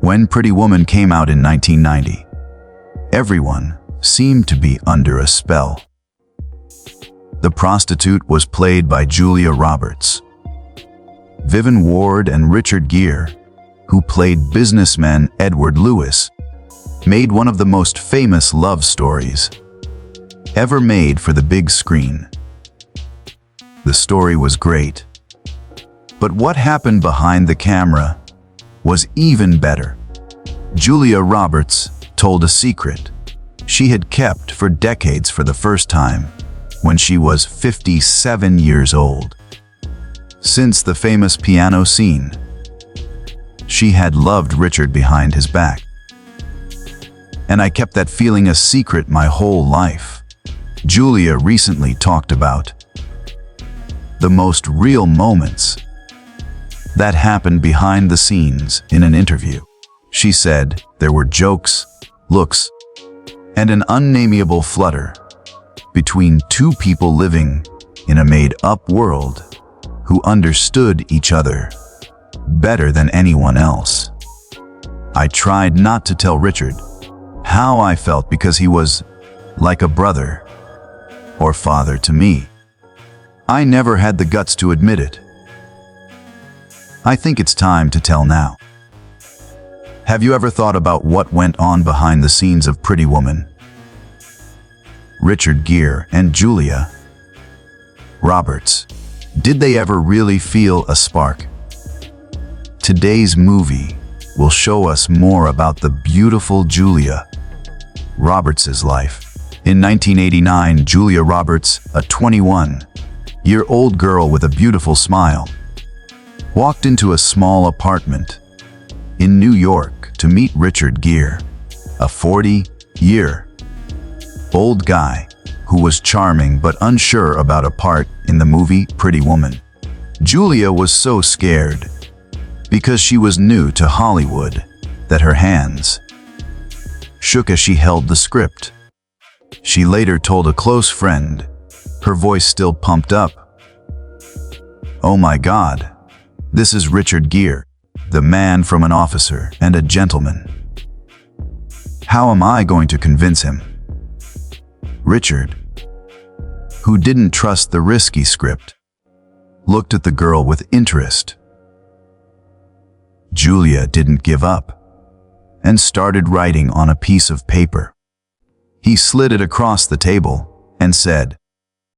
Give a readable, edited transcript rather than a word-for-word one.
When Pretty Woman came out in 1990, everyone seemed to be under a spell. The prostitute was played by Julia Roberts. Vivian Ward and Richard Gere, who played businessman Edward Lewis, made one of the most famous love stories ever made for the big screen. The story was great, but what happened behind the camera was even better. Julia Roberts told a secret she had kept for decades for the first time when she was 57 years old. Since the famous piano scene, she had loved Richard behind his back. And I kept that feeling a secret my whole life. Julia recently talked about the most real moments that happened behind the scenes in an interview. She said there were jokes, looks, and an unnameable flutter between two people living in a made-up world who understood each other better than anyone else. I tried not to tell Richard how I felt because he was like a brother or father to me. I never had the guts to admit it. I think it's time to tell now. Have you ever thought about what went on behind the scenes of Pretty Woman? Richard Gere and Julia Roberts, did they ever really feel a spark? Today's movie will show us more about the beautiful Julia Roberts' life. In 1989, Julia Roberts, a 21-year-old girl with a beautiful smile, walked into a small apartment in New York to meet Richard Gere, a 40-year-old guy who was charming but unsure about a part in the movie Pretty Woman. Julia was so scared because she was new to Hollywood that her hands shook as she held the script. She later told a close friend, her voice still pumped up, "Oh my God, this is Richard Gere, the man from An Officer and a Gentleman. How am I going to convince him?" Richard, who didn't trust the risky script, looked at the girl with interest. Julia didn't give up and started writing on a piece of paper. He slid it across the table and said,